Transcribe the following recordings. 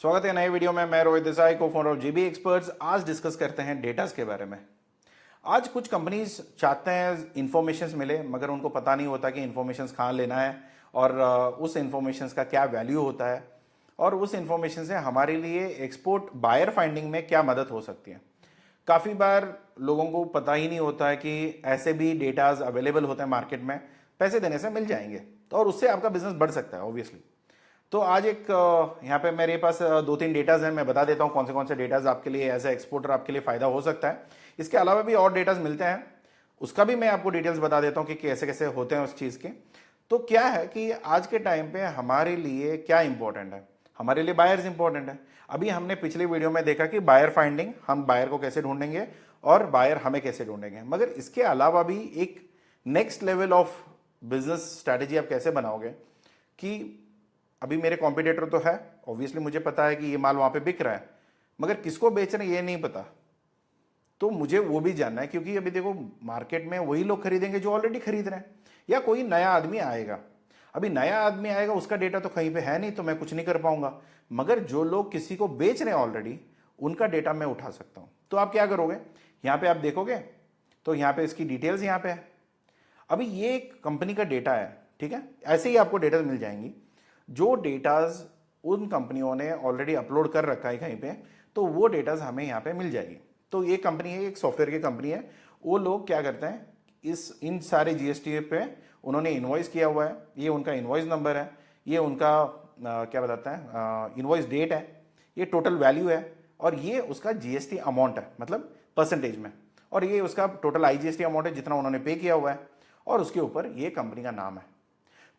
स्वागत है नए वीडियो में। मैं रोहित देसाई को फाउंडर ऑफ जीबी एक्सपर्ट्स। आज डिस्कस करते हैं डेटास के बारे में। आज कुछ कंपनीज चाहते हैं इंफॉर्मेशंस मिले, मगर उनको पता नहीं होता कि इंफॉर्मेशंस कहाँ लेना है और उस इंफॉर्मेशंस का क्या वैल्यू होता है और उस इंफॉर्मेशन से हमारे लिए एक्सपोर्ट बायर फाइंडिंग में क्या मदद हो सकती है। काफ़ी बार लोगों को पता ही नहीं होता है कि ऐसे भी डेटाज अवेलेबल होते हैं मार्केट में, पैसे देने से मिल जाएंगे तो और उससे आपका बिजनेस बढ़ सकता है ऑब्वियसली। तो आज एक यहाँ पे मेरे पास दो तीन डेटाज हैं, मैं बता देता हूँ कौन से डेटाज आपके लिए एज ए एक्सपोर्टर आपके लिए फ़ायदा हो सकता है। इसके अलावा भी और डेटाज मिलते हैं, उसका भी मैं आपको डिटेल्स बता देता हूँ कि कैसे कैसे होते हैं उस चीज़ के। तो क्या है कि आज के टाइम पे हमारे लिए क्या इंपॉर्टेंट है, हमारे लिए बायर्स इंपॉर्टेंट है। अभी हमने पिछले वीडियो में देखा कि बायर फाइंडिंग, हम बायर को कैसे ढूंढेंगे और बायर हमें कैसे ढूंढेंगे, मगर इसके अलावा भी एक next level of business strategy आप कैसे बनाओगे कि अभी मेरे कॉम्पिटिटर तो है, ऑब्वियसली मुझे पता है कि ये माल वहां पे बिक रहा है, मगर किसको बेच रहे हैं ये नहीं पता। तो मुझे वो भी जानना है, क्योंकि अभी देखो मार्केट में वही लोग खरीदेंगे जो ऑलरेडी खरीद रहे हैं, या कोई नया आदमी आएगा। अभी नया आदमी आएगा, उसका डेटा तो कहीं पे है नहीं, तो मैं कुछ नहीं कर पाऊंगा। मगर जो लोग किसी को बेच रहे हैं ऑलरेडी, उनका डेटा मैं उठा सकता हूं। तो आप क्या करोगे, यहां पे आप देखोगे तो यहां पे इसकी डिटेल्स यहां पे है। अभी ये एक कंपनी का डेटा है, ठीक है, ऐसे ही आपको डेटा मिल जाएंगी। जो डेटाज उन कंपनियों ने ऑलरेडी अपलोड कर रखा है कहीं पे, तो वो डेटाज हमें यहाँ पे मिल जाएगी। तो ये कंपनी है, एक सॉफ्टवेयर की कंपनी है। वो लोग क्या करते हैं, इन सारे जीएसटी पे उन्होंने इन्वॉइस किया हुआ है, ये उनका इन्वॉइस नंबर है, ये उनका क्या बताता है इन्वॉइस डेट है, ये टोटल वैल्यू है, और ये उसका जीएसटी अमाउंट है, मतलब परसेंटेज में, और ये उसका टोटल आईजीएसटी अमाउंट है जितना उन्होंने पे किया हुआ है, और उसके ऊपर ये कंपनी का नाम है।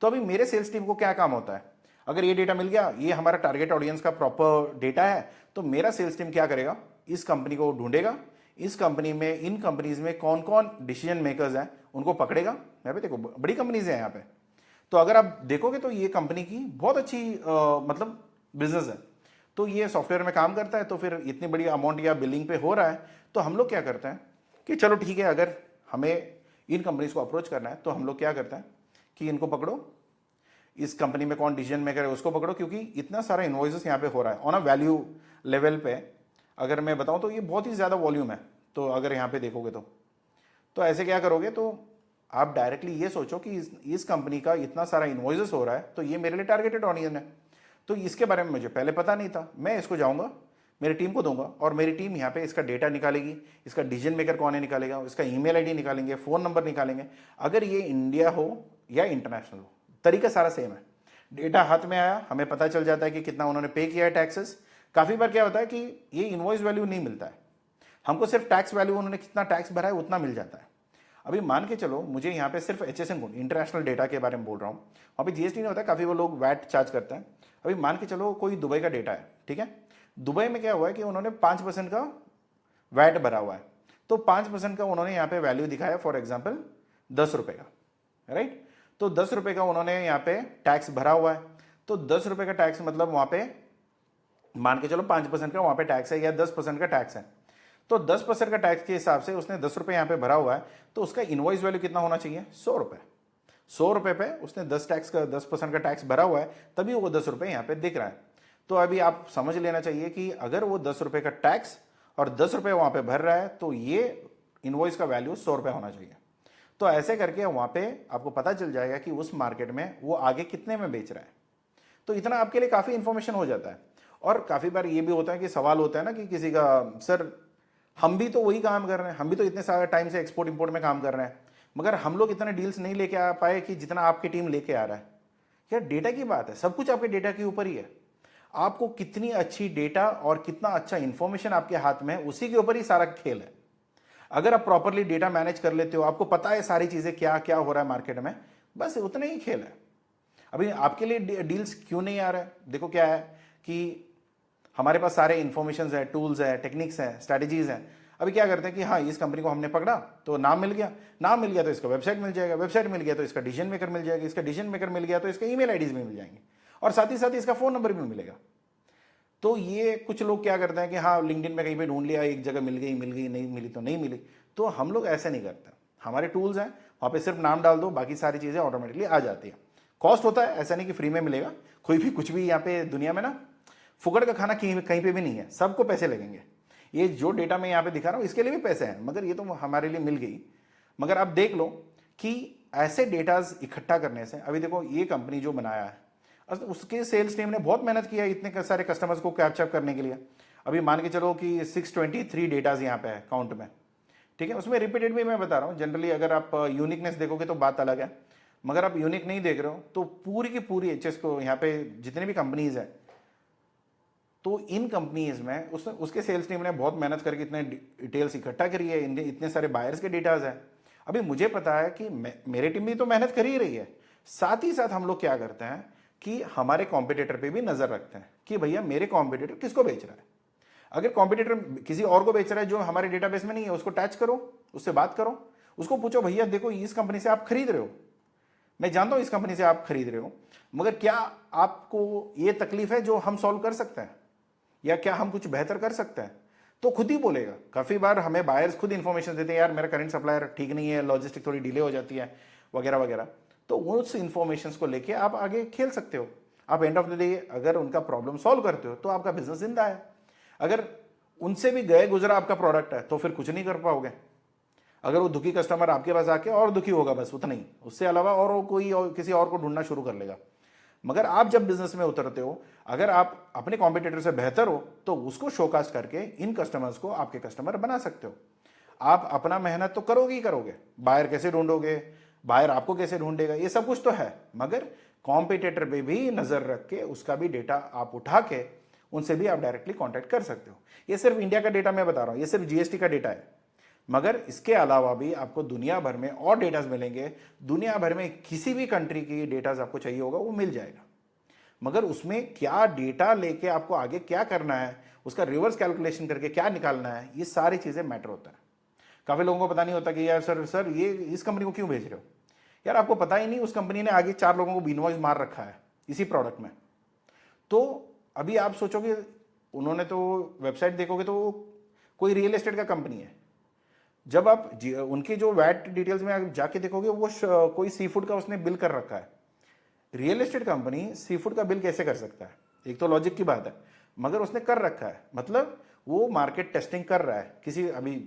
तो अभी मेरे सेल्स टीम को क्या काम होता है, अगर ये डेटा मिल गया, ये हमारा टारगेट ऑडियंस का प्रॉपर डेटा है, तो मेरा सेल्स टीम क्या करेगा, इस कंपनी को ढूंढेगा, इस कंपनी में, इन कंपनीज में कौन कौन डिसीजन मेकर्स हैं उनको पकड़ेगा। यहाँ पे देखो बड़ी कंपनीज हैं यहाँ पे, तो अगर आप देखोगे तो ये कंपनी की बहुत अच्छी मतलब बिजनेस है। तो ये सॉफ्टवेयर में काम करता है, तो फिर इतनी बड़ी अमाउंट या बिलिंग पे हो रहा है, तो हम लोग क्या करते हैं कि चलो ठीक है, अगर हमें इन कंपनीज को अप्रोच करना है तो हम लोग क्या करते हैं कि इनको पकड़ो, इस कंपनी में कौन डिसीजन मेकर है उसको पकड़ो, क्योंकि इतना सारा इन्वॉइसेस यहाँ पे हो रहा है ऑन अ वैल्यू लेवल पे। अगर मैं बताऊं तो ये बहुत ही ज़्यादा वॉल्यूम है। तो अगर यहाँ पे देखोगे तो ऐसे क्या करोगे, तो आप डायरेक्टली ये सोचो कि इस कंपनी का इतना सारा इन्वॉइसेस हो रहा है, तो ये मेरे लिए टारगेटेड ऑडियंस है। तो इसके बारे में मुझे पहले पता नहीं था, मैं इसको जाऊंगा मेरी टीम को दूंगा, और मेरी टीम यहाँ पे इसका डेटा निकालेगी, इसका डिसीजन मेकर कौन है निकालेगा, इसका ईमेल आईडी निकालेंगे, फ़ोन नंबर निकालेंगे। अगर ये इंडिया हो या इंटरनेशनल हो, तरीका सारा सेम है। डेटा हाथ में आया, हमें पता चल जाता है कि कितना उन्होंने पे किया है टैक्सेस। काफ़ी बार क्या होता है कि ये इन्वॉइस वैल्यू नहीं मिलता है, हमको सिर्फ टैक्स वैल्यू, उन्होंने कितना टैक्स भरा है उतना मिल जाता है। अभी मान के चलो मुझे यहाँ पे सिर्फ एचएसएन कोड, इंटरनेशनल डेटा के बारे में बोल रहा हूँ, वहाँ पे जीएसटी नहीं होता, काफ़ी वो लोग वैट चार्ज करते हैं। अभी मान के चलो कोई दुबई का डेटा है, ठीक है, दुबई में क्या हुआ है कि उन्होंने 5% का वैट भरा हुआ है, तो 5% का उन्होंने यहाँ पे वैल्यू दिखाया, फॉर एग्जाम्पल 10 रुपये का, राइट। तो 10 रुपये का उन्होंने यहाँ पे टैक्स भरा हुआ है, तो 10 रुपये का टैक्स मतलब वहाँ पे मान के चलो 5% का वहाँ पे टैक्स है या 10% का टैक्स है। तो 10% का टैक्स के हिसाब से उसने 10 रुपये यहाँ पे भरा हुआ है, तो उसका इनवॉइस वैल्यू कितना होना चाहिए, 100 रुपये। 100 रुपये पे उसने 10% का टैक्स भरा हुआ है, तभी वो 10 रुपये यहाँ पे दिख रहा है। तो अभी आप समझ लेना चाहिए कि अगर वो 10 रुपये का टैक्स और 10 रुपये वहाँ पे भर रहा है, तो ये इनवॉइस का वैल्यू 100 रुपये होना चाहिए। तो ऐसे करके वहाँ पे आपको पता चल जाएगा कि उस मार्केट में वो आगे कितने में बेच रहा है। तो इतना आपके लिए काफ़ी इंफॉर्मेशन हो जाता है। और काफ़ी बार ये भी होता है कि सवाल होता है ना कि किसी का, सर हम भी तो वही काम कर रहे हैं, हम भी तो इतने सारे टाइम से एक्सपोर्ट इंपोर्ट में काम कर रहे हैं, मगर हम लोग इतने डील्स नहीं लेके आ पाए कि जितना आपकी टीम लेके आ रहा है। यार डेटा की बात है, सब कुछ आपके डेटा के ऊपर ही है। आपको कितनी अच्छी डेटा और कितना अच्छा इंफॉर्मेशन आपके हाथ में है, उसी के ऊपर ही सारा खेल है। अगर आप प्रॉपरली डेटा मैनेज कर लेते हो, आपको पता है सारी चीज़ें क्या क्या हो रहा है मार्केट में, बस उतना ही खेल है। अभी आपके लिए डील्स क्यों नहीं आ रहा है, देखो क्या है कि हमारे पास सारे इन्फॉर्मेशन है, टूल्स है, टेक्निक्स हैं, स्ट्रैटेजीज हैं। अभी क्या करते हैं कि हाँ, इस कंपनी को हमने पकड़ा तो नाम मिल गया, नाम मिल गया तो इसका वेबसाइट मिल जाएगा, वेबसाइट मिल गया तो इसका डिसीजन मेकर मिल जाएगा, इसका डिसीजन मेकर मिल गया तो इसका ईमेल आईडीज भी मिल जाएंगे, और साथ ही साथ इसका फ़ोन नंबर भी मिलेगा। तो ये कुछ लोग क्या करते हैं कि हाँ, लिंक्डइन में कहीं पे ढूंढ लिया, एक जगह मिल गई, नहीं मिली तो नहीं मिली। तो हम लोग ऐसे नहीं करते, हमारे टूल्स हैं, वहाँ पे सिर्फ नाम डाल दो, बाकी सारी चीज़ें ऑटोमेटिकली आ जाती है। कॉस्ट होता है, ऐसा नहीं कि फ्री में मिलेगा, कोई भी कुछ भी यहाँ पे दुनिया में ना फुकड़ का खाना कहीं कहीं पे भी नहीं है, सबको पैसे लगेंगे। ये जो डेटा मैं यहाँ पे दिखा रहा हूँ इसके लिए भी पैसे हैं, मगर ये तो हमारे लिए मिल गई। मगर आप देख लो कि ऐसे डेटाज इकट्ठा करने से, अभी देखो ये कंपनी जो बनाया है उसके सेल्स टीम ने बहुत मेहनत किया है इतने सारे कस्टमर्स को कैप्चर करने के लिए। अभी मान के चलो कि 623 डेटाज यहाँ पे है काउंट में, ठीक है। उसमें रिपीटेड भी मैं बता रहा हूँ, जनरली अगर आप यूनिकनेस देखोगे तो बात अलग है, मगर आप यूनिक नहीं देख रहे हो तो पूरी की पूरी एचएस को यहाँ पे जितने भी कंपनीज है, तो इन कंपनीज में उसके सेल्स टीम ने बहुत मेहनत करके इतने डिटेल्स इकट्ठा करी है, इतने सारे बायर्स के डेटाज है। अभी मुझे पता है कि मेरी टीम भी तो मेहनत कर ही रही है, साथ ही साथ हम लोग क्या करते हैं कि हमारे कॉम्पिटिटर पे भी नजर रखते हैं कि भैया मेरे कॉम्पिटिटर किसको बेच रहा है। अगर कॉम्पिटिटर किसी और को बेच रहा है जो हमारे डेटाबेस में नहीं है, उसको टच करो, उससे बात करो, उसको पूछो भैया देखो इस कंपनी से आप खरीद रहे हो, मैं जानता हूं इस कंपनी से आप खरीद रहे हो, मगर क्या आपको ये तकलीफ है जो हम सॉल्व कर सकते हैं, या क्या हम कुछ बेहतर कर सकते हैं, तो खुद ही बोलेगा। काफी बार हमें बायर्स खुद इंफॉर्मेशन देते हैं, यार मेरा करंट सप्लायर ठीक नहीं है, लॉजिस्टिक थोड़ी डिले हो जाती है वगैरह वगैरह। तो उस इंफॉर्मेशन को लेके आप आगे खेल सकते हो। आप एंड ऑफ द डे अगर उनका प्रॉब्लम सॉल्व करते हो तो आपका बिजनेस जिंदा है। अगर उनसे भी गए गुजरा आपका प्रोडक्ट है तो फिर कुछ नहीं कर पाओगे। अगर वो दुखी कस्टमर आपके पास आके और दुखी होगा, बस उतना ही, उससे अलावा और वो कोई और किसी और को ढूंढना शुरू कर लेगा। मगर आप जब बिजनेस में उतरते हो, अगर आप अपने कॉम्पिटिटर से बेहतर हो तो उसको शोकास्ट करके इन कस्टमर्स को आपके कस्टमर बना सकते हो। आप अपना मेहनत तो करोगे ही करोगे, बायर कैसे ढूंढोगे, बायर आपको कैसे ढूंढेगा, ये सब कुछ तो है, मगर कॉम्पिटिटर पे भी नजर रख के उसका भी डेटा आप उठा के उनसे भी आप डायरेक्टली कांटेक्ट कर सकते हो। ये सिर्फ इंडिया का डेटा मैं बता रहा हूं, ये सिर्फ जीएसटी का डेटा है, मगर इसके अलावा भी आपको दुनिया भर में और डेटाज मिलेंगे। दुनिया भर में किसी भी कंट्री की डेटाज आपको चाहिए होगा वो मिल जाएगा, मगर उसमें क्या डेटा लेके आपको आगे क्या करना है, उसका रिवर्स कैलकुलेशन करके क्या निकालना है, ये सारी चीजें मैटर होता है। काफी लोगों को पता नहीं होता कि यार सर ये इस कंपनी को क्यों भेज रहे हो, यार आपको पता ही नहीं उस कंपनी ने आगे 4 लोगों को इनवॉइस मार रखा है इसी प्रोडक्ट में। तो अभी आप सोचोगे, उन्होंने तो वेबसाइट देखोगे तो कोई रियल एस्टेट का कंपनी है, जब आप उनकी जो वैट डिटेल्स में आप जाके देखोगे वो कोई सी फूड का उसने बिल कर रखा है। Real estate company sea food का बिल कैसे कर सकता है, एक तो लॉजिक की बात है, मगर उसने कर रखा है, मतलब वो मार्केट टेस्टिंग कर रहा है किसी, अभी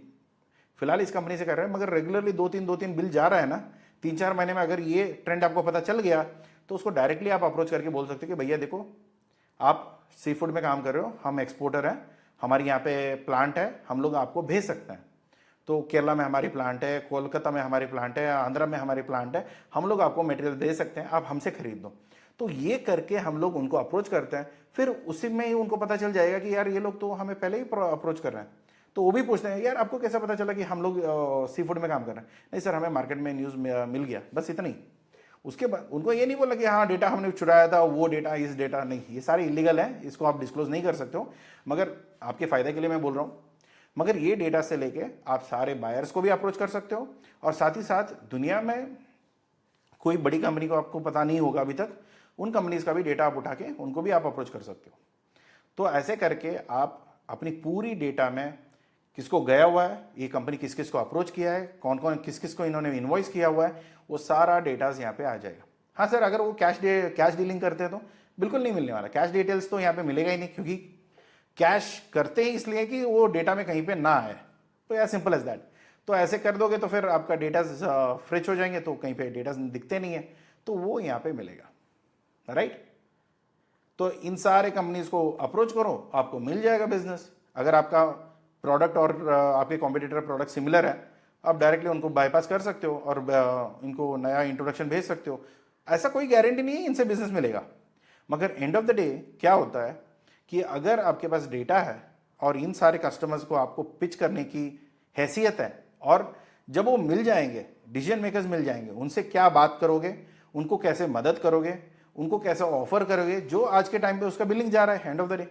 फिलहाल इस कंपनी से कर रहा है, मगर रेगुलरली 2-3 बिल जा रहा है ना, 3-4 महीने में अगर ये ट्रेंड आपको पता चल गया तो उसको डायरेक्टली आप अप्रोच करके बोल सकते हो कि भैया देखो आप सी फूड में काम कर रहे हो, हम एक्सपोर्टर हैं, हमारे यहाँ पे प्लांट है, हम लोग आपको भेज सकते हैं। तो केरला में हमारी प्लांट है, कोलकाता में हमारी प्लांट है, आंध्रा में हमारी प्लांट है, हम लोग आपको मटेरियल दे सकते हैं, आप हमसे खरीद दो। तो ये करके हम लोग उनको अप्रोच करते हैं, फिर उसी में ही उनको पता चल जाएगा कि यार ये लोग तो हमें पहले ही अप्रोच कर रहे हैं। तो वो भी पूछते हैं यार आपको कैसा पता चला कि हम लोग सी फूड में काम कर रहे हैं। नहीं सर, हमें मार्केट में न्यूज़ मिल गया, बस इतना ही। उसके बाद उनको ये नहीं बोला कि हाँ डेटा हमने चुराया था, वो डेटा इस डेटा नहीं, ये सारे इलीगल है, इसको आप डिस्क्लोज नहीं कर सकते हो, मगर आपके फायदे के लिए मैं बोल रहा हूँ। मगर ये डेटा से लेके आप सारे बायर्स को भी अप्रोच कर सकते हो, और साथ ही साथ दुनिया में कोई बड़ी कंपनी को आपको पता नहीं होगा अभी तक, उन कंपनीज का भी डेटा आप उठा के उनको भी आप अप्रोच कर सकते हो। तो ऐसे करके आप अपनी पूरी डेटा में किसको गया हुआ है, ये कंपनी किस किस को अप्रोच किया है, कौन कौन किस किस को इन्होंने इन्वॉइस किया हुआ है, वो सारा डेटाज यहाँ पे आ जाएगा। हाँ सर, अगर वो कैश डीलिंग करते हैं तो बिल्कुल नहीं मिलने वाला, कैश डिटेल्स तो यहाँ पे मिलेगा ही नहीं, क्योंकि कैश करते ही इसलिए कि वो डेटा में कहीं पे ना आए। तो यार सिंपल एज दैट। तो ऐसे कर दोगे तो फिर आपका डेटा फ्रिच हो जाएंगे, तो कहीं पे डेटा दिखते नहीं है, तो वो यहाँ पे मिलेगा, राइट। तो इन सारे कंपनीज को अप्रोच करो, आपको मिल जाएगा बिजनेस। अगर आपका प्रोडक्ट और आपके कॉम्पिटिटर प्रोडक्ट सिमिलर है, आप डायरेक्टली उनको बाईपास कर सकते हो और इनको नया इंट्रोडक्शन भेज सकते हो। ऐसा कोई गारंटी नहीं है इनसे बिजनेस मिलेगा, मगर एंड ऑफ द डे क्या होता है कि अगर आपके पास डेटा है और इन सारे कस्टमर्स को आपको पिच करने की हैसियत है, और जब वो मिल जाएंगे, डिसीजन मेकर्स मिल जाएंगे, उनसे क्या बात करोगे, उनको कैसे मदद करोगे, उनको कैसे ऑफर करोगे, जो आज के टाइम पे उसका बिलिंग जा रहा है एंड ऑफ द डे,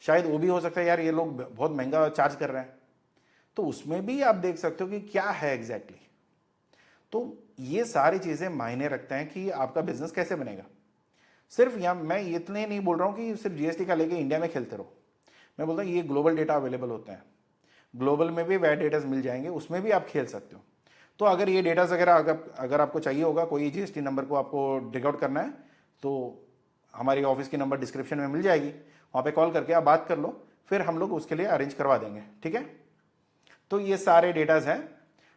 शायद वो भी हो सकता है यार ये लोग बहुत महंगा चार्ज कर रहे हैं, तो उसमें भी आप देख सकते हो कि क्या है एग्जैक्टली। तो ये सारी चीजें मायने रखते हैं कि आपका बिजनेस कैसे बनेगा। सिर्फ यहाँ मैं इतने नहीं बोल रहा हूँ कि सिर्फ जीएसटी का लेके इंडिया में खेलते रहो, मैं बोलता हूँ ये ग्लोबल डेटा अवेलेबल होते हैं, ग्लोबल में भी वैट डेटाज मिल जाएंगे, उसमें भी आप खेल सकते हो। तो अगर ये डेटाज अगर आपको चाहिए होगा, कोई जीएसटी नंबर को आपको डिग आउट करना है, तो हमारी ऑफिस की नंबर डिस्क्रिप्शन में मिल जाएगी, वहाँ पे कॉल करके आप बात कर लो, फिर हम लोग उसके लिए अरेंज करवा देंगे, ठीक है। तो ये सारे डेटाज हैं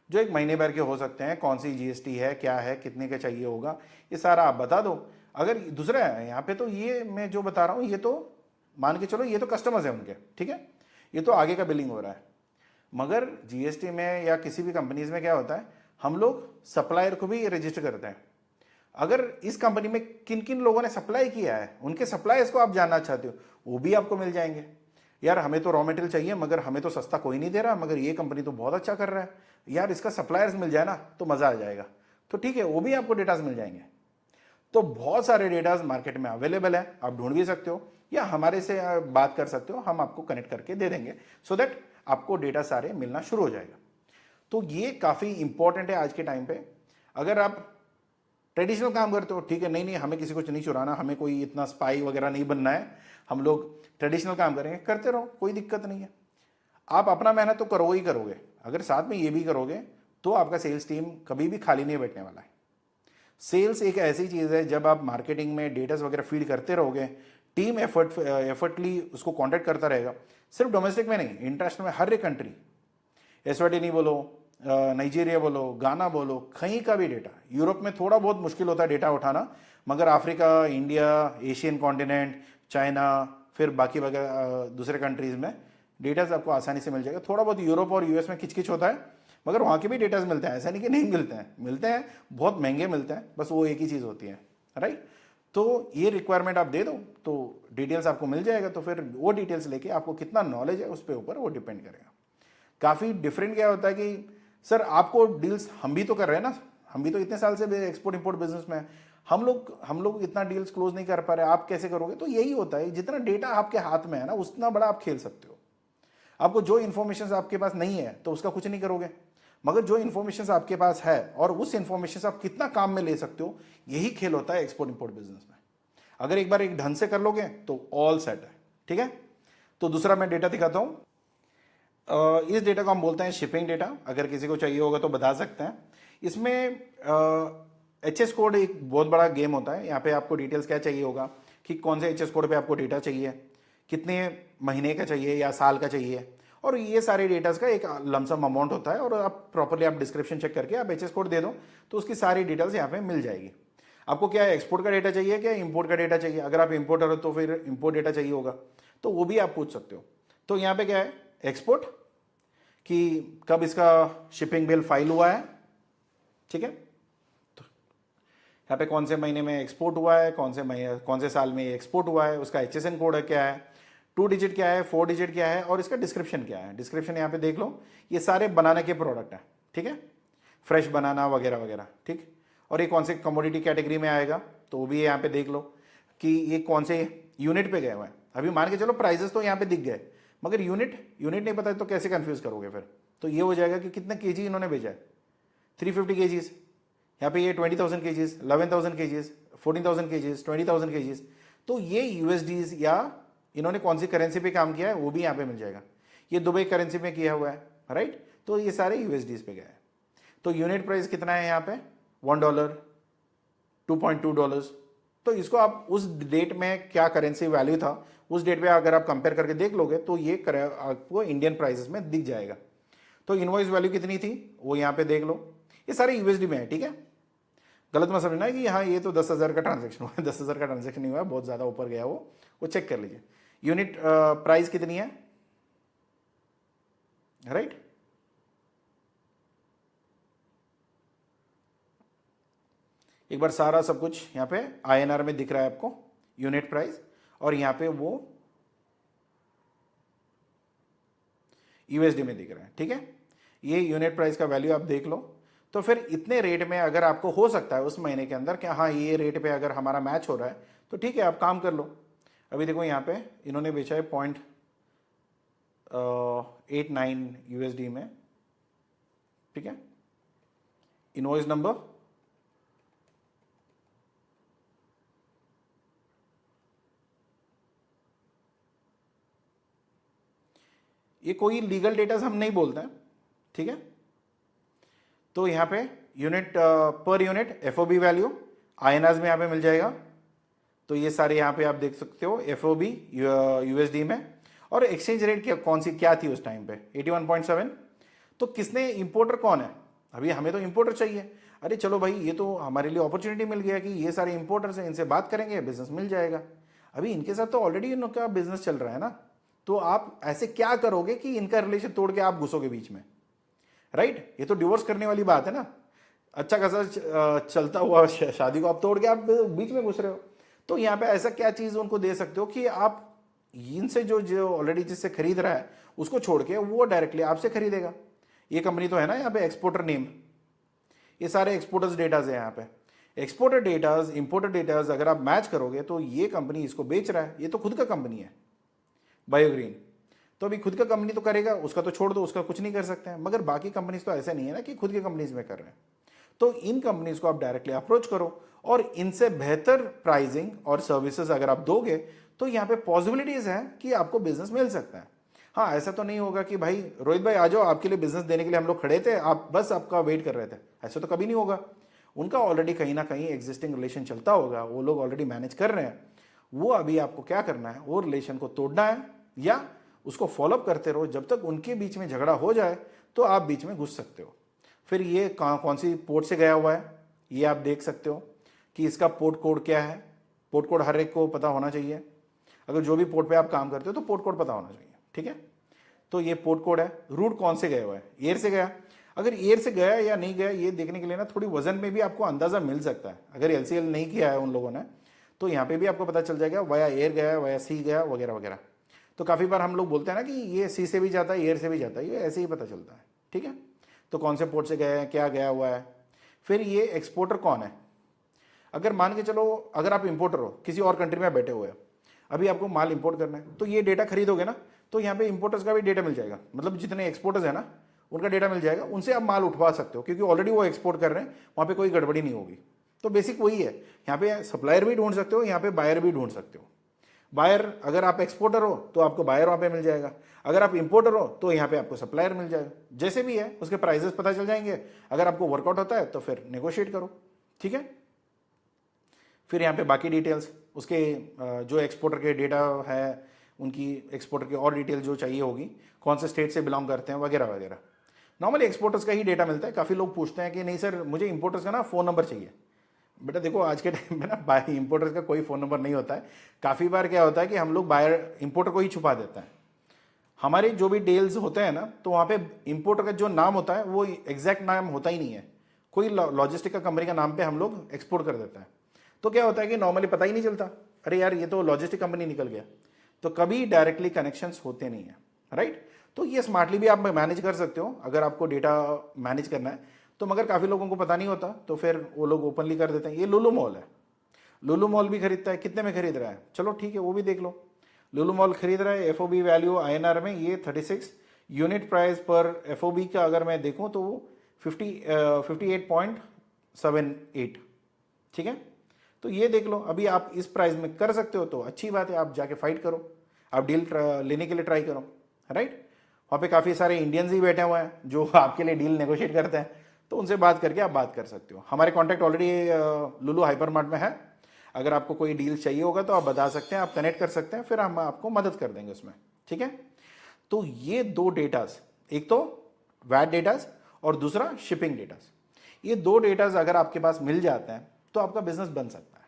जो एक महीने भर के हो सकते हैं, कौन सी जीएसटी है, क्या है, कितने का चाहिए होगा, ये सारा आप बता दो। अगर दूसरा है यहाँ पे, तो ये मैं जो बता रहा हूँ ये तो मान के चलो ये तो कस्टमर्स है उनके, ठीक है, ये तो आगे का बिलिंग हो रहा है। मगर जीएसटी में या किसी भी कंपनीज में क्या होता है, हम लोग सप्लायर को भी रजिस्टर करते हैं। अगर इस कंपनी में किन किन लोगों ने सप्लाई किया है, उनके सप्लायर्स को आप जानना चाहते हो, वो भी आपको मिल जाएंगे। यार हमें तो रॉ मटेरियल चाहिए मगर हमें तो सस्ता कोई नहीं दे रहा, मगर ये कंपनी तो बहुत अच्छा कर रहा है, यार इसका सप्लायर्स मिल जाए ना तो मजा आ जाएगा, तो ठीक है, वो भी आपको डेटाज मिल जाएंगे। तो बहुत सारे डेटाज मार्केट में अवेलेबल है, आप ढूंढ भी सकते हो या हमारे से बात कर सकते हो, हम आपको कनेक्ट करके दे देंगे, सो दैट आपको डेटा सारे मिलना शुरू हो जाएगा। तो ये काफ़ी इंपॉर्टेंट है आज के टाइम पे। अगर आप ट्रेडिशनल काम करते हो, ठीक है, नहीं नहीं हमें किसी को नहीं चुराना, हमें कोई इतना स्पाई वगैरह नहीं बनना है, हम लोग ट्रेडिशनल काम करेंगे, करते रहो, कोई दिक्कत नहीं है। आप अपना मेहनत तो करो ही करोगे, अगर साथ में ये भी करोगे तो आपका सेल्स टीम कभी भी खाली नहीं बैठने वाला है। सेल्स एक ऐसी चीज़ है, जब आप मार्केटिंग में डेटास वगैरह फीड करते रहोगे, टीम एफर्टली उसको कॉन्टेक्ट करता रहेगा, सिर्फ डोमेस्टिक में नहीं, इंटरनेशनल में हर एक कंट्री, एस्वाटिनी बोलो, नाइजीरिया बोलो, गाना बोलो, कहीं का भी डेटा, यूरोप में थोड़ा बहुत मुश्किल होता है डेटा उठाना, मगर Africa, India, Asian continent, China, फिर बाकी वगैरह दूसरे कंट्रीज में डेटाज आपको आसानी से मिल जाएगा। थोड़ा बहुत यूरोप और यूएस में किचकिच होता है, मगर वहाँ के भी डेटाज मिलते हैं, ऐसा नहीं कि नहीं मिलते हैं, मिलते हैं, बहुत महंगे मिलते हैं, बस वो एक ही चीज़ होती है, राइट। तो ये रिक्वायरमेंट आप दे दो तो डिटेल्स आपको मिल जाएगा, तो फिर वो डिटेल्स लेके आपको कितना नॉलेज है उस पर ऊपर वो डिपेंड करेगा। काफ़ी डिफरेंट क्या होता है कि सर आपको डील्स हम भी तो कर रहे हैं ना, हम भी तो इतने साल से एक्सपोर्ट इंपोर्ट बिजनेस में हैं, हम लोग इतना डील्स क्लोज नहीं कर पा रहे, आप कैसे करोगे। तो यही होता है, जितना डेटा आपके हाथ में है ना उतना बड़ा आप खेल सकते हो। आपको जो इन्फॉर्मेशन आपके पास नहीं है तो उसका कुछ नहीं करोगे, मगर जो इन्फॉर्मेशन आपके पास है और उस इन्फॉर्मेशन से आप कितना काम में ले सकते हो, यही खेल होता है एक्सपोर्ट इंपोर्ट बिजनेस में। अगर एक बार एक ढंग से कर लोगे तो ऑल सेट है, ठीक है। तो दूसरा मैं डेटा दिखाता हूं, इस डेटा को हम बोलते हैं शिपिंग डेटा, अगर किसी को चाहिए होगा तो बता सकते हैं। इसमें एचएस कोड एक बहुत बड़ा गेम होता है, यहाँ पे आपको डिटेल्स क्या चाहिए होगा कि कौन से एचएस कोड पे आपको डेटा चाहिए, कितने महीने का चाहिए या साल का चाहिए, और ये सारे डेटास का एक लमसम अमाउंट होता है, और आप प्रॉपरली आप डिस्क्रिप्शन चेक करके आप एचएस कोड दे दो तो उसकी सारी डिटेल्स यहाँ पे मिल जाएगी। आपको क्या है, एक्सपोर्ट का डेटा चाहिए क्या इंपोर्ट का डेटा चाहिए, अगर आप इंपोर्टर हो तो फिर इंपोर्ट डेटा चाहिए होगा, तो वो भी आप पूछ सकते हो। तो यहाँ पे क्या है, एक्सपोर्ट कि कब इसका शिपिंग बिल फाइल हुआ है, ठीक है, तो यहाँ पे कौन से महीने में एक्सपोर्ट हुआ है, कौन से साल में एक्सपोर्ट हुआ है, उसका एचएसएन कोड है क्या है, 2 डिजिट क्या है, 4 डिजिट क्या है, और इसका डिस्क्रिप्शन क्या है। डिस्क्रिप्शन यहाँ पे देख लो, ये सारे बनाने के प्रोडक्ट हैं, ठीक है, फ्रेश बनाना वगैरह वगैरह, ठीक। और ये कौन से कमोडिटी कैटेगरी में आएगा तो वो भी यहाँ पे देख लो कि ये कौन से यूनिट पे गए हुए हैं। अभी मान के चलो प्राइजेस तो यहाँ पे दिख गए, मगर यूनिट नहीं पता तो कैसे कंफ्यूज करोगे फिर। तो ये हो जाएगा कि कितने केजी इन्होंने भेजा है, 350 केजीज, यहाँ पे ये 20,000 केजीज, 11,000 केजीज, 14,000 केजीज, 20,000 केजीज। तो ये यूएसडीज या इन्होंने कौन सी करेंसी पे काम किया है वो भी यहाँ पे मिल जाएगा। ये दुबई करेंसी में किया हुआ है, राइट, तो ये सारे यूएसडीज पे गए हैं। तो यूनिट प्राइस कितना है यहाँ पे, $1, $2.2। तो इसको आप उस डेट में क्या करेंसी वैल्यू था उस डेट पे अगर आप कंपेयर करके देख लोगे तो ये आपको इंडियन प्राइसेस में दिख जाएगा। तो इनवॉइस वैल्यू कितनी थी वो यहाँ पे देख लो, ये सारे यूएसडी में है, ठीक है। गलत मत समझना है कि हाँ ये तो 10,000 का ट्रांजेक्शन हुआ है, 10,000 का ट्रांजेक्शन नहीं हुआ, बहुत ज़्यादा ऊपर गया वो चेक कर लीजिए। यूनिट प्राइस कितनी है, राइट। एक बार सारा सब कुछ यहाँ पे आईएनआर में दिख रहा है आपको यूनिट प्राइस, और यहाँ पे वो यूएसडी में दिख रहा है, ठीक है। ये यूनिट प्राइस का वैल्यू आप देख लो। तो फिर इतने रेट में अगर आपको हो सकता है उस महीने के अंदर कि हाँ ये रेट पे अगर हमारा मैच हो रहा है तो ठीक है, आप काम कर लो। अभी देखो यहाँ पे इन्होंने बेचा है 0.89 यूएसडी में, ठीक है। इनवॉइस नंबर ये कोई लीगल डेटा हम नहीं बोलते हैं, ठीक है। तो यहाँ पे unit per unit FOB value INR में यहाँ पे मिल जाएगा। तो ये सारे यहाँ पे आप देख सकते हो FOB USD में, और एक्सचेंज रेट क्या थी उस टाइम पे 81.7। तो किसने, इंपोर्टर कौन है? अभी हमें तो इंपोर्टर चाहिए। अरे चलो भाई, ये तो हमारे लिए अपॉर्चुनिटी मिल गया कि ये सारे इंपोर्टर्स हैं, इनसे बात करेंगे, बिजनेस मिल जाएगा। अभी इनके साथ तो ऑलरेडी इनका बिजनेस चल रहा है ना, तो आप ऐसे क्या करोगे कि इनका रिलेशन तोड़ के आप घुसोगे बीच में, राइट? ये तो डिवोर्स करने वाली बात है ना। अच्छा खासा चलता हुआ शादी को आप तोड़ के आप बीच में घुस रहे हो। तो यहाँ पे ऐसा क्या चीज उनको दे सकते हो कि आप इनसे जो ऑलरेडी जिससे खरीद रहा है उसको छोड़ के वो डायरेक्टली आपसे खरीदेगा। ये कंपनी तो है ना यहाँ पे एक्सपोर्टर नेम, ये सारे एक्सपोर्टर्स डेटाज है यहाँ पे। एक्सपोर्टर डेटाज, इंपोर्टर डेटाज अगर आप मैच करोगे तो ये कंपनी इसको बेच रहा है, ये तो खुद का कंपनी है बायोग्रीन। तो अभी खुद का कंपनी तो करेगा, उसका तो छोड़ दो, उसका कुछ नहीं कर सकते हैं। मगर बाकी कंपनीज तो ऐसे नहीं है ना कि खुद की कंपनीज में कर रहे हैं। तो इन कंपनीज को आप डायरेक्टली अप्रोच करो और इनसे बेहतर प्राइसिंग और सर्विसेज अगर आप दोगे तो यहाँ पे पॉसिबिलिटीज है कि आपको बिजनेस मिल सकता है। हाँ, ऐसा तो नहीं होगा कि भाई रोहित भाई आ जाओ, आपके लिए बिजनेस देने के लिए हम लोग खड़े थे, आप बस आपका वेट कर रहे थे, ऐसा तो कभी नहीं होगा। उनका ऑलरेडी कहीं ना कहीं एग्जिस्टिंग रिलेशन चलता होगा, वो लोग ऑलरेडी मैनेज कर रहे हैं। वो अभी आपको क्या करना है, वो रिलेशन को तोड़ना है या उसको फॉलोअप करते रहो। जब तक उनके बीच में झगड़ा हो जाए तो आप बीच में घुस सकते हो। फिर ये कौन सी पोर्ट से गया हुआ है ये आप देख सकते हो कि इसका पोर्ट कोड क्या है। पोर्ट कोड हर एक को पता होना चाहिए। अगर जो भी पोर्ट पे आप काम करते हो तो पोर्ट कोड पता होना चाहिए, ठीक है? तो ये पोर्ट कोड है। रूट कौन से गया हुआ है, एयर से गया। अगर एयर से गया या नहीं गया ये देखने के लिए ना थोड़ी वजन में भी आपको अंदाजा मिल सकता है। अगर LCL नहीं किया है उन लोगों ने तो यहाँ पे भी आपको पता चल जाएगा वाया एयर गया, वाया सी गया, वगैरह वगैरह। तो काफ़ी बार हम लोग बोलते हैं ना कि ये सी से भी जाता है, एयर से भी जाता है, ये ऐसे ही पता चलता है, ठीक है? तो कौन से पोर्ट से गया है, क्या गया हुआ है। फिर ये एक्सपोर्टर कौन है। अगर मान के चलो अगर आप इंपोर्टर हो, किसी और कंट्री में बैठे हुए हो, अभी आपको माल इंपोर्ट करना है, तो ये डेटा खरीदोगे ना, तो यहाँ पे इंपोर्टर्स का भी डेटा मिल जाएगा। मतलब जितने एक्सपोर्टर्स है ना उनका डेटा मिल जाएगा, उनसे आप माल उठवा सकते हो क्योंकि ऑलरेडी वो एक्सपोर्ट कर रहे हैं, वहाँ पे कोई गड़बड़ी नहीं होगी। तो बेसिक वही है, यहाँ पे सप्लायर भी ढूंढ सकते हो, यहाँ पे बायर भी ढूंढ सकते हो। बायर, अगर आप एक्सपोर्टर हो तो आपको बायर वहाँ पे मिल जाएगा, अगर आप इंपोर्टर हो तो यहाँ पे आपको सप्लायर मिल जाएगा। जैसे भी है उसके प्राइजेस पता चल जाएंगे। अगर आपको वर्कआउट होता है तो फिर नेगोशिएट करो, ठीक है? फिर यहाँ पे बाकी डिटेल्स उसके जो एक्सपोर्टर के डेटा है, उनकी एक्सपोर्टर की और डिटेल जो चाहिए होगी, कौन से स्टेट से बिलोंग करते हैं, वगैरह वगैरह। नॉर्मली एक्सपोर्टर्स का ही डेटा मिलता है। काफ़ी लोग पूछते हैं कि नहीं सर मुझे इंपोर्टर्स का ना फ़ोन नंबर चाहिए। बेटा देखो आज के टाइम में ना बाय इंपोर्टर्स का कोई फ़ोन नंबर नहीं होता है। काफ़ी बार क्या होता है कि हम लोग बायर इंपोर्टर को ही छुपा देते हैं। हमारे जो भी डील्स होते हैं ना तो वहाँ पे इंपोर्टर का जो नाम होता है वो एग्जैक्ट नाम होता ही नहीं है, कोई लॉजिस्टिक का कंपनी का नाम पे हम लोग एक्सपोर्ट कर देते हैं। तो क्या होता है कि नॉर्मली पता ही नहीं चलता, अरे यार ये तो लॉजिस्टिक कंपनी निकल गया। तो कभी डायरेक्टली कनेक्शंस होते नहीं है, राइट? तो ये स्मार्टली भी आप मैनेज कर सकते हो अगर आपको डेटा मैनेज करना है तो। मगर काफ़ी लोगों को पता नहीं होता तो फिर वो लोग ओपनली कर देते हैं। ये लुलु मॉल है, लुलु मॉल भी खरीदता है। कितने में खरीद रहा है, चलो ठीक है वो भी देख लो। लुलु मॉल खरीद रहा है FOB वैल्यू INR में ये 36, यूनिट प्राइस पर FOB का अगर मैं देखूँ तो 58.78, ठीक है? तो ये देख लो, अभी आप इस प्राइस में कर सकते हो तो अच्छी बात है, आप जाके फाइट करो, आप डील लेने के लिए ट्राई करो, राइट? वहाँ पे काफ़ी सारे इंडियंस ही बैठे हुए हैं जो आपके लिए डील नेगोशिएट करते हैं, तो उनसे बात करके आप बात कर सकते हो। हमारे कॉन्टैक्ट ऑलरेडी लुलु हाइपर मार्ट में है। अगर आपको कोई डील चाहिए होगा तो आप बता सकते हैं, आप कनेक्ट कर सकते हैं, फिर हम आपको मदद कर देंगे उसमें, ठीक है? तो ये दो डेटास, एक तो वैट डेटास और दूसरा शिपिंग डेटास, ये दो डेटास अगर आपके पास मिल जाते हैं तो आपका बिजनेस बन सकता है।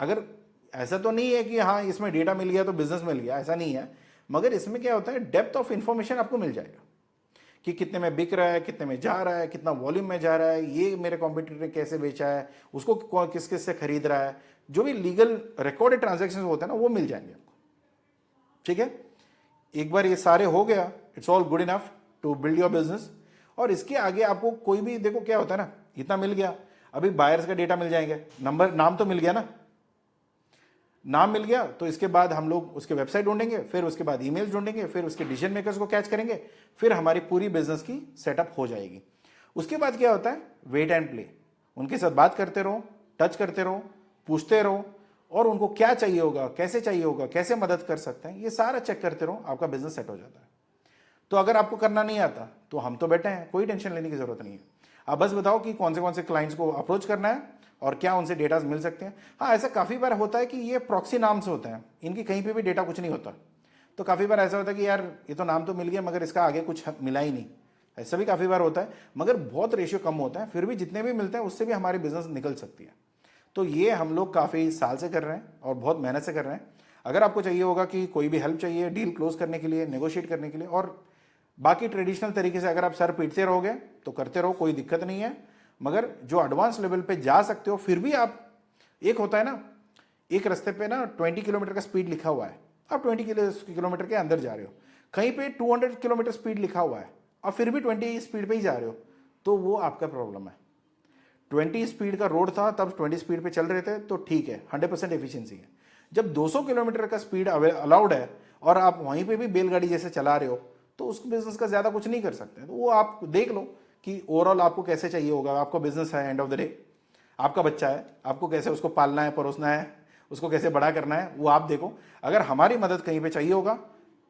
अगर ऐसा तो नहीं है कि हाँ इसमें डेटा मिल गया तो बिजनेस मिल गया, ऐसा नहीं है। मगर इसमें क्या होता है, डेप्थ ऑफ इंफॉर्मेशन आपको मिल जाएगा कि कितने में बिक रहा है, कितने में जा रहा है, कितना वॉल्यूम में जा रहा है, ये मेरे कॉम्पिटिटर ने कैसे बेचा है, उसको किस किस से खरीद रहा है, जो भी लीगल रिकॉर्डेड ट्रांजैक्शन होते हैं ना वो मिल जाएंगे आपको, ठीक है? एक बार ये सारे हो गया, it's all good enough to build your business. और इसके आगे आपको कोई भी, देखो क्या होता है ना, इतना मिल गया, अभी बायर्स का डेटा मिल जाएंगे, नंबर, नाम तो मिल गया ना, नाम मिल गया तो इसके बाद हम लोग उसके वेबसाइट ढूंढेंगे, फिर उसके बाद ईमेल्स ढूंढेंगे, फिर उसके डिसीजन मेकर्स को कैच करेंगे, फिर हमारी पूरी बिजनेस की सेटअप हो जाएगी। उसके बाद क्या होता है, वेट एंड प्ले, उनके साथ बात करते रहो, टच करते रहो, पूछते रहो, और उनको क्या चाहिए होगा, कैसे चाहिए होगा, कैसे मदद कर सकते हैं, ये सारा चेक करते रहो, आपका बिजनेस सेट हो जाता है। तो अगर आपको करना नहीं आता तो हम तो बैठे हैं, कोई टेंशन लेने की जरूरत नहीं है। आप बस बताओ कि कौन से क्लाइंट्स को अप्रोच करना है और क्या उनसे डेटा मिल सकते हैं। हाँ, ऐसा काफ़ी बार होता है कि ये प्रॉक्सी नाम से होते हैं, इनकी कहीं पे भी डेटा कुछ नहीं होता। तो काफ़ी बार ऐसा होता है कि यार ये तो नाम तो मिल गया मगर इसका आगे कुछ मिला ही नहीं। ऐसा भी काफ़ी बार होता है, मगर बहुत रेशियो कम होता है। फिर भी जितने भी मिलते हैं उससे भी हमारी बिजनेस निकल सकती है। तो ये हम लोग काफ़ी साल से कर रहे हैं और बहुत मेहनत से कर रहे हैं। अगर आपको चाहिए होगा कि कोई भी हेल्प चाहिए डील क्लोज करने के लिए, नेगोशिएट करने के लिए, और बाकी ट्रेडिशनल तरीके से अगर आप सर पीटते रहोगे तो करते रहो, कोई दिक्कत नहीं है। मगर जो एडवांस लेवल पे जा सकते हो फिर भी आप, एक होता है ना, एक रास्ते पे ना 20 किलोमीटर का स्पीड लिखा हुआ है, आप 20 किलोमीटर के अंदर जा रहे हो, कहीं पे 200 किलोमीटर स्पीड लिखा हुआ है और फिर भी 20 स्पीड पे ही जा रहे हो, तो वो आपका प्रॉब्लम है। 20 स्पीड का रोड था तब 20 स्पीड पे चल रहे थे तो ठीक है, 100% एफिशिएंसी है। जब 200 किलोमीटर का स्पीड अलाउड है और आप वहीं पे भी बैलगाड़ी जैसे चला रहे हो तो उस बिजनेस का ज़्यादा कुछ नहीं कर सकते। तो वो आप देख लो कि ओवरऑल आपको कैसे चाहिए होगा। आपका बिजनेस है, एंड ऑफ द डे आपका बच्चा है, आपको कैसे उसको पालना है, परोसना है, उसको कैसे बड़ा करना है, वो आप देखो। अगर हमारी मदद कहीं पे चाहिए होगा,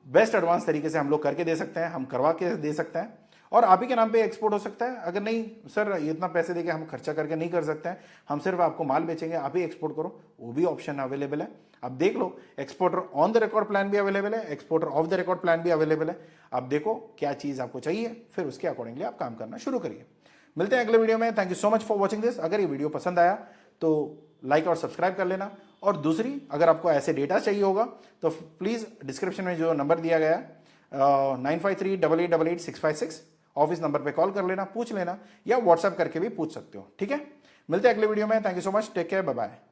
बेस्ट एडवांस तरीके से हम लोग करके दे सकते हैं, हम करवा के दे सकते हैं, और आप ही के नाम पे एक्सपोर्ट हो सकता है। अगर नहीं सर ये इतना पैसे देके हम खर्चा करके नहीं कर सकते हैं, हम सिर्फ आपको माल बेचेंगे, आप ही एक्सपोर्ट करो, वो भी ऑप्शन अवेलेबल है। आप देख लो, exporter on the record plan भी अवेलेबल है, exporter off the record plan भी अवेलेबल है। आप देखो क्या चीज़ आपको चाहिए, फिर उसके अकॉर्डिंगली आप काम करना शुरू करिए। मिलते हैं अगले वीडियो में। Thank you so much for watching this. अगर ये वीडियो पसंद आया तो लाइक और सब्सक्राइब कर लेना। और दूसरी, अगर आपको ऐसे डेटा चाहिए होगा तो प्लीज़ डिस्क्रिप्शन में जो नंबर दिया गया है 9538888656 ऑफिस नंबर पे कॉल कर लेना, पूछ लेना, या व्हाट्सएप करके भी पूछ सकते हो। ठीक है, मिलते हैं अगले वीडियो में। Thank you so much, take care, bye bye.